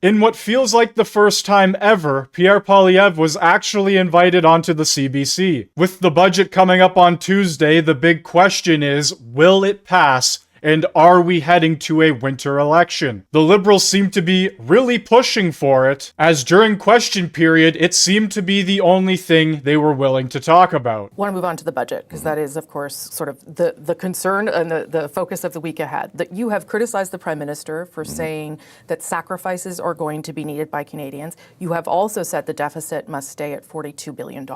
In what feels like the first time ever, Pierre Poilievre was actually invited onto the CBC. With the budget coming up on Tuesday, the big question is, will it pass? And are we heading to a winter election? The Liberals seem to be really pushing for it, as during question period, it seemed to be the only thing they were willing to talk about. I want to move on to the budget, because that is, of course, sort of the concern and the focus of the week ahead. That you have criticized the Prime Minister for saying that sacrifices are going to be needed by Canadians. You have also said the deficit must stay at $42 billion.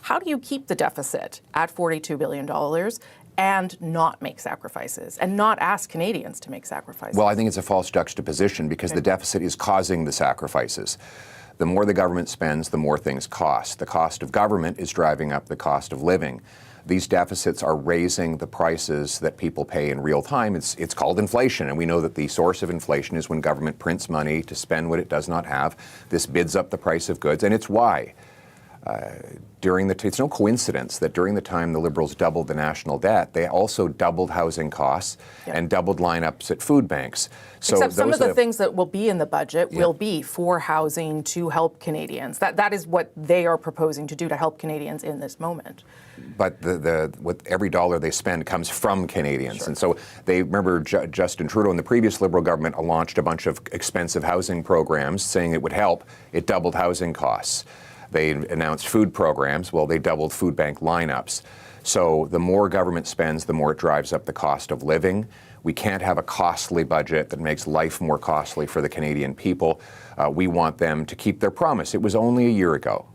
How do you keep the deficit at $42 billion and not make sacrifices and not ask Canadians to make sacrifices? Well, I think it's a false juxtaposition because the deficit is causing the sacrifices. The more the government spends, the more things cost. The cost of government is driving up the cost of living. These deficits are raising the prices that people pay in real time. It's called inflation, and we know that the source of inflation is when government prints money to spend what it does not have. This bids up the price of goods, and it's why. It's no coincidence that during the time the Liberals doubled the national debt, they also doubled housing costs and doubled lineups at food banks. So except some of the things that will be in the budget will be for housing to help Canadians. That is what they are proposing to do to help Canadians in this moment. But with every dollar they spend comes from Canadians. And so they remember Justin Trudeau and the previous Liberal government launched a bunch of expensive housing programs saying it would help. It doubled housing costs. They announced food programs. Well, they doubled food bank lineups. So the more government spends, the more it drives up the cost of living. We can't have a costly budget that makes life more costly for the Canadian people. We want them to keep their promise. It was only a year ago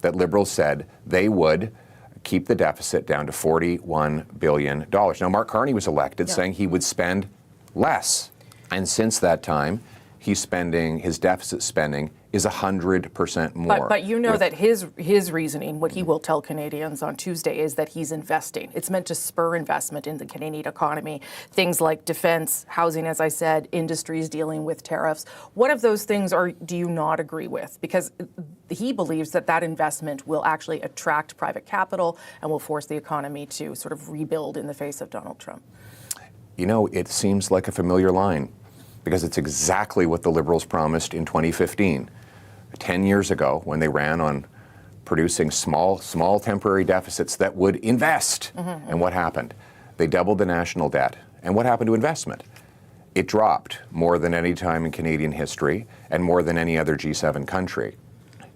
that Liberals said they would keep the deficit down to $41 billion. Now, Mark Carney was elected saying he would spend less. And since that time, his deficit spending is 100% more. But you know that his reasoning, what he will tell Canadians on Tuesday, is that he's investing. It's meant to spur investment in the Canadian economy. Things like defense, housing, as I said, industries dealing with tariffs. What of those things do you not agree with? Because he believes that investment will actually attract private capital and will force the economy to sort of rebuild in the face of Donald Trump. You know, it seems like a familiar line because it's exactly what the Liberals promised in 2015. 10 years ago, when they ran on producing small temporary deficits that would invest. And what happened? They doubled the national debt. And what happened to investment? It dropped more than any time in Canadian history and more than any other G7 country.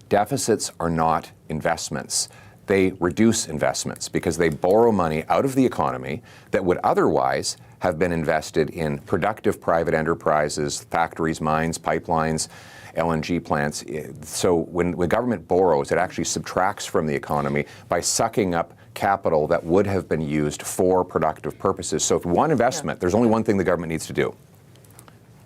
Deficits are not investments. They reduce investments because they borrow money out of the economy that would otherwise have been invested in productive private enterprises, factories, mines, pipelines, LNG plants. So when the government borrows, it actually subtracts from the economy by sucking up capital that would have been used for productive purposes. So if we want investment, there's only one thing the government needs to do: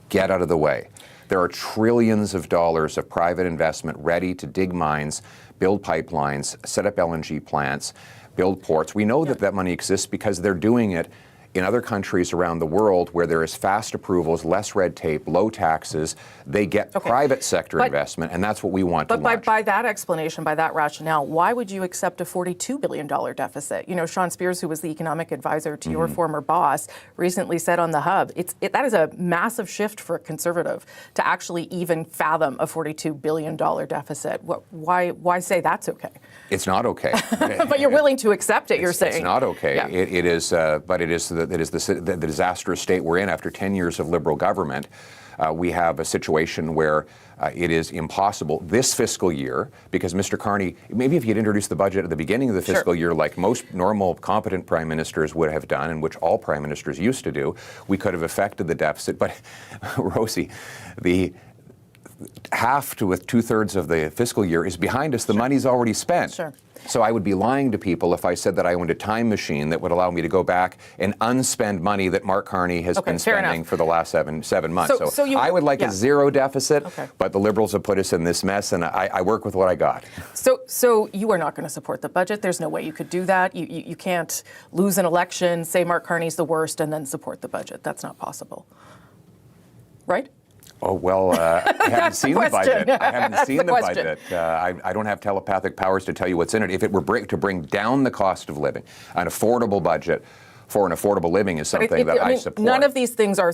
get out of the way. There are trillions of dollars of private investment ready to dig mines, build pipelines, set up LNG plants, build ports. We know that money exists because they're doing it in other countries around the world where there is fast approvals, less red tape, low taxes. They get private sector investment, and that's what we want to launch. But by that explanation, by that rationale, why would you accept a $42 billion deficit? You know, Sean Spears, who was the economic advisor to your former boss, recently said on The Hub, that is a massive shift for a Conservative to actually even fathom a $42 billion deficit. Why say that's okay? It's not okay. But you're willing to accept it, you're saying. It's not okay. Yeah. It is the disastrous state we're in after 10 years of Liberal government. We have a situation where it is impossible this fiscal year, because Mr. Carney, maybe if he had introduced the budget at the beginning of the fiscal year like most normal, competent prime ministers would have done, and which all prime ministers used to do, we could have affected the deficit. But, Rosie, the half to two-thirds of the fiscal year is behind us. The money's already spent. So I would be lying to people if I said that I owned a time machine that would allow me to go back and unspend money that Mark Carney has been spending for the last seven months. So I would like a zero deficit, but the Liberals have put us in this mess, and I work with what I got. So you are not going to support the budget. There's no way you could do that. You can't lose an election, say Mark Carney's the worst, and then support the budget. That's not possible. Right? Oh, well, I haven't seen the budget. I haven't seen the budget. I don't have telepathic powers to tell you what's in it. If it were to bring down the cost of living, an affordable budget for an affordable living is something that I support. None of these things are,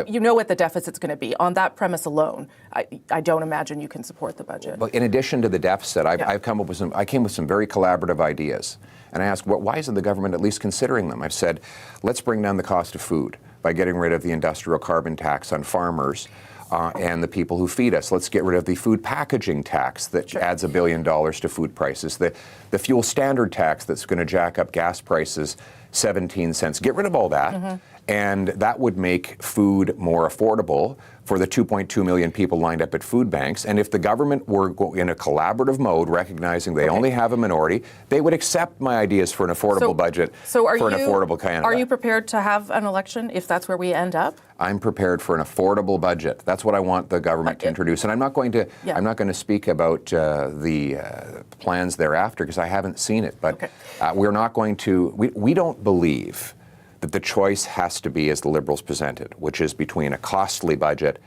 you know what the deficit's going to be. On that premise alone, I don't imagine you can support the budget. But in addition to the deficit, I came up with some very collaborative ideas. And I asked, why isn't the government at least considering them? I've said, let's bring down the cost of food by getting rid of the industrial carbon tax on farmers and the people who feed us. Let's get rid of the food packaging tax that adds $1 billion to food prices. The fuel standard tax that's going to jack up gas prices 17 cents. Get rid of all that. And that would make food more affordable for the 2.2 million people lined up at food banks. And if the government were in a collaborative mode, recognizing they only have a minority, they would accept my ideas for an affordable budget for an affordable Canada. Are you prepared to have an election if that's where we end up? I'm prepared for an affordable budget. That's what I want the government to introduce. And I'm not going to speak about the plans thereafter because I haven't seen it. But we're not going to. We don't believe that the choice has to be as the Liberals presented, which is between a costly budget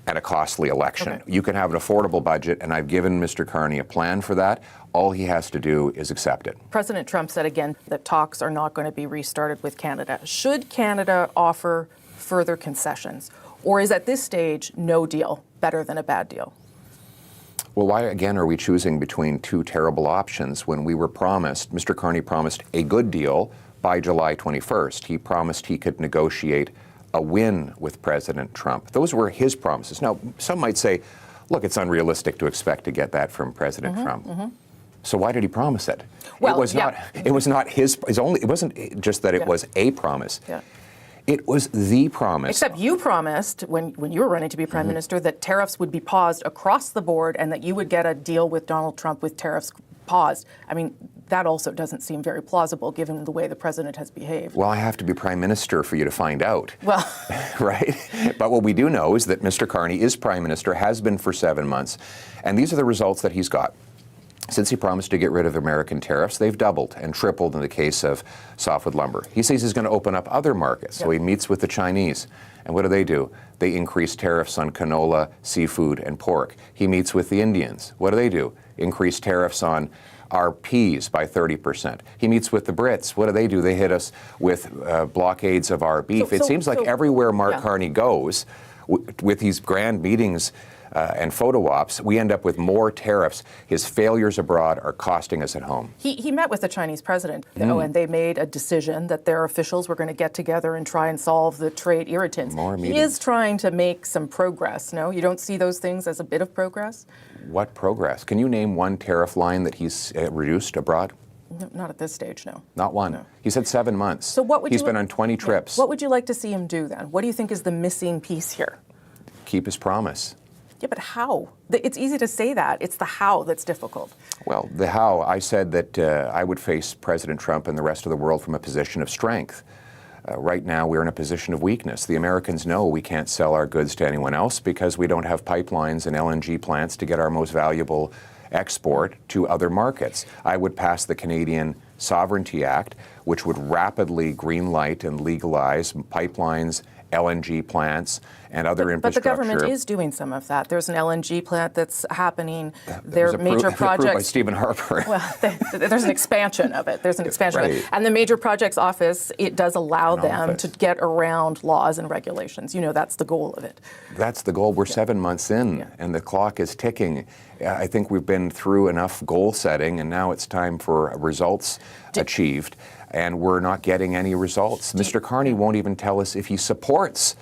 and a costly election. You can have an affordable budget, and I've given Mr. Carney a plan for that. All he has to do is accept it. President Trump said again that talks are not going to be restarted with Canada. Should Canada offer further concessions, or is at this stage no deal better than a bad deal? Well, why again are we choosing between two terrible options when we were promised, Mr. Carney promised a good deal by July 21st. He promised he could negotiate a win with President Trump. Those were his promises. Now, some might say, look, it's unrealistic to expect to get that from President Trump. So why did he promise it? Well, it was not his only, it wasn't just that it was a promise. It was the promise. Except you promised, when you were running to be Prime Minister, that tariffs would be paused across the board and that you would get a deal with Donald Trump with tariffs paused. I mean, that also doesn't seem very plausible given the way the president has behaved. Well, I have to be Prime Minister for you to find out. Well, right? But what we do know is that Mr. Carney is Prime Minister, has been for 7 months, and these are the results that he's got. Since he promised to get rid of American tariffs, they've doubled and tripled in the case of softwood lumber. He says he's going to open up other markets, so he meets with the Chinese. And what do? They increase tariffs on canola, seafood, and pork. He meets with the Indians. What do? Increase tariffs on our peas by 30%. He meets with the Brits. What do? They hit us with blockades of our beef. It seems like everywhere Mark Carney goes, with these grand meetings and photo ops, we end up with more tariffs. His failures abroad are costing us at home. He met with the Chinese president, though, and they made a decision that their officials were going to get together and try and solve the trade irritants. He is trying to make some progress, no? You don't see those things as a bit of progress? What progress? Can you name one tariff line that he's reduced abroad? No, not at this stage, no. Not one. No. He said 7 months. So what would He's been on 20 trips. What would you like to see him do then? What do you think is the missing piece here? Keep his promise. Yeah, but how? It's easy to say that. It's the how that's difficult. Well, the how, I said that I would face President Trump and the rest of the world from a position of strength. Right now, we're in a position of weakness. The Americans know we can't sell our goods to anyone else because we don't have pipelines and LNG plants to get our most valuable export to other markets. I would pass the Canadian Sovereignty Act, which would rapidly greenlight and legalize pipelines, LNG plants, and other infrastructure. But the government is doing some of that. There's an LNG plant that's happening. There are major projects. By Stephen Harper. Well, there's an expansion of it. There's an expansion of it. And the Major Projects Office, it does allow them to get around laws and regulations. You know, that's the goal of it. That's the goal. We're 7 months in, and the clock is ticking. I think we've been through enough goal setting, and now it's time for results achieved. And we're not getting any results. Mr. Carney won't even tell us if he supports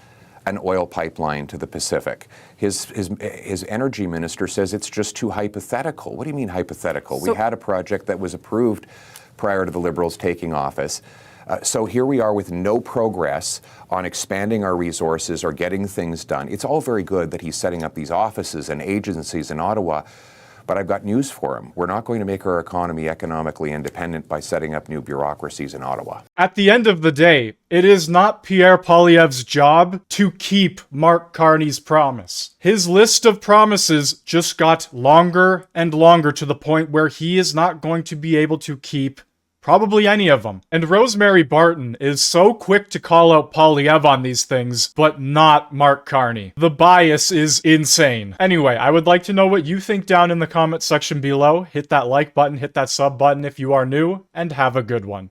an oil pipeline to the Pacific. His energy minister says it's just too hypothetical. What do you mean hypothetical? We had a project that was approved prior to the Liberals taking office. So here we are with no progress on expanding our resources or getting things done. It's all very good that he's setting up these offices and agencies in Ottawa, but I've got news for him. We're not going to make our economy economically independent by setting up new bureaucracies in Ottawa. At the end of the day, it is not Pierre Poilievre's job to keep Mark Carney's promise. His list of promises just got longer and longer to the point where he is not going to be able to keep probably any of them. And Rosemary Barton is so quick to call out Poilievre on these things, but not Mark Carney. The bias is insane. Anyway, I would like to know what you think down in the comment section below. Hit that like button, hit that sub button if you are new, and have a good one.